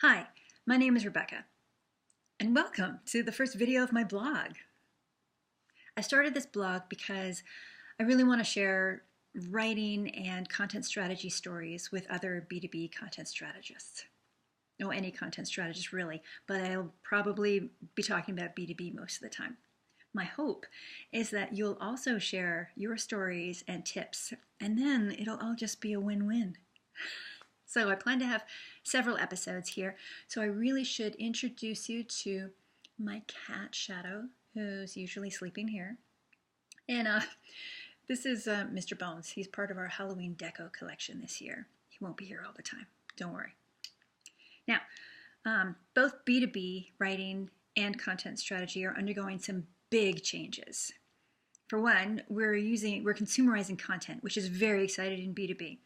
Hi, my name is Rebecca, and welcome to the first video of my blog. I started this blog because I really want to share writing and content strategy stories with other B2B content strategists. No, any content strategist really, but I'll probably be talking about B2B most of the time. My hope is that you'll also share your stories and tips, and then it'll all just be a win-win. So I plan to have several episodes here. So I really should introduce you to my cat, Shadow, who's usually sleeping here. And this is Mr. Bones. He's part of our Halloween deco collection this year. He won't be here all the time. Don't worry. Now, both B2B writing and content strategy are undergoing some big changes. For one, we're consumerizing content, which is very exciting in B2B.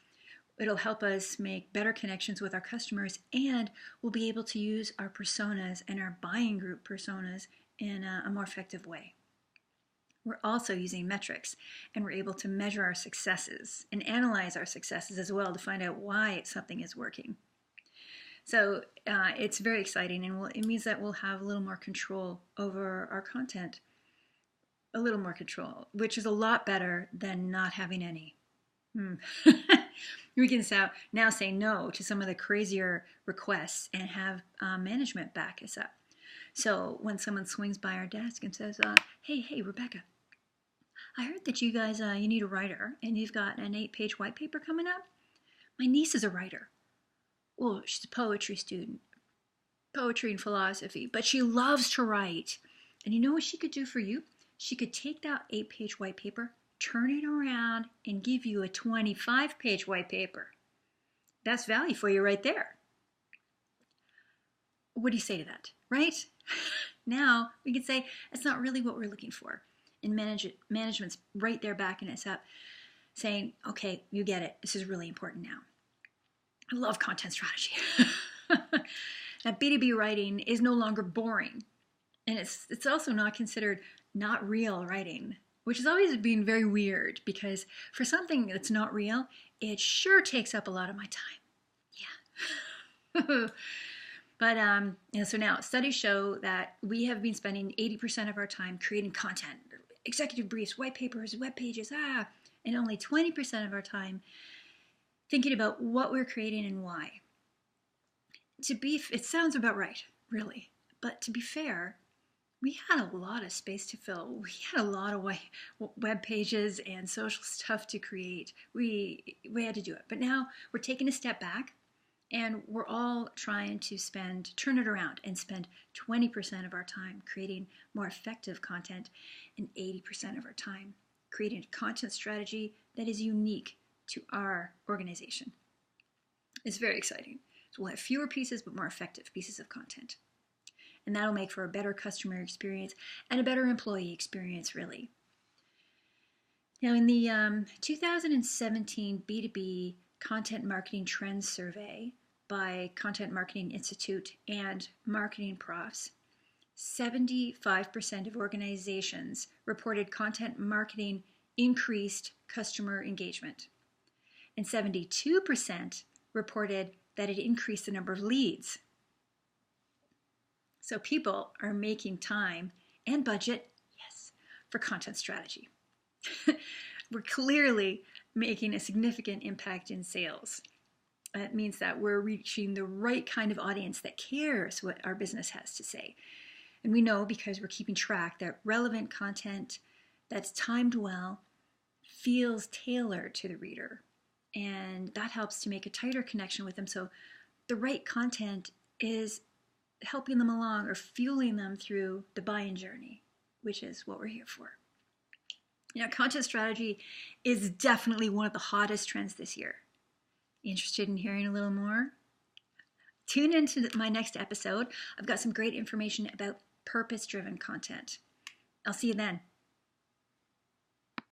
It'll help us make better connections with our customers, and we'll be able to use our personas and our buying group personas in a more effective way. We're also using metrics, and we're able to measure our successes and analyze our successes as well to find out why something is working. So it's very exciting, and it means that we'll have a little more control over our content. A little more control, which is a lot better than not having any. We can now say no to some of the crazier requests and have management back us up. So when someone swings by our desk and says, hey, Rebecca, I heard that you guys, you need a writer and you've got an 8-page white paper coming up. My niece is a writer. Well, she's a poetry student, poetry and philosophy, but she loves to write. And you know what she could do for you? She could take that 8-page white paper, turn it around, and give you a 25-page white paper. That's value for you right there. What do you say to that, right? Now we can say that's not really what we're looking for. And management's right there backing us up, saying, okay, you get it. This is really important now. I love content strategy. Now, B2B writing is no longer boring. And it's also not considered not real writing, which has always been very weird because for something that's not real, it sure takes up a lot of my time. Yeah. But so now studies show that we have been spending 80% of our time creating content, executive briefs, white papers, web pages, and only 20% of our time thinking about what we're creating and why. It sounds about right, really. But to be fair, we had a lot of space to fill. We had a lot of web pages and social stuff to create. We had to do it. But now we're taking a step back, and we're all trying to turn it around and spend 20% of our time creating more effective content and 80% of our time creating a content strategy that is unique to our organization. It's very exciting. So we'll have fewer pieces, but more effective pieces of content. And that'll make for a better customer experience and a better employee experience, really. Now, in the 2017 B2B Content Marketing Trends Survey by Content Marketing Institute and Marketing Profs, 75% of organizations reported content marketing increased customer engagement, and 72% reported that it increased the number of leads. So people are making time and budget, yes, for content strategy. We're clearly making a significant impact in sales. That means that we're reaching the right kind of audience that cares what our business has to say. And we know because we're keeping track that relevant content that's timed well feels tailored to the reader. And that helps to make a tighter connection with them. So the right content is helping them along or fueling them through the buying journey, which is what we're here for. You know, content strategy is definitely one of the hottest trends this year. Interested in hearing a little more? Tune into my next episode. I've got some great information about purpose-driven content. I'll see you then.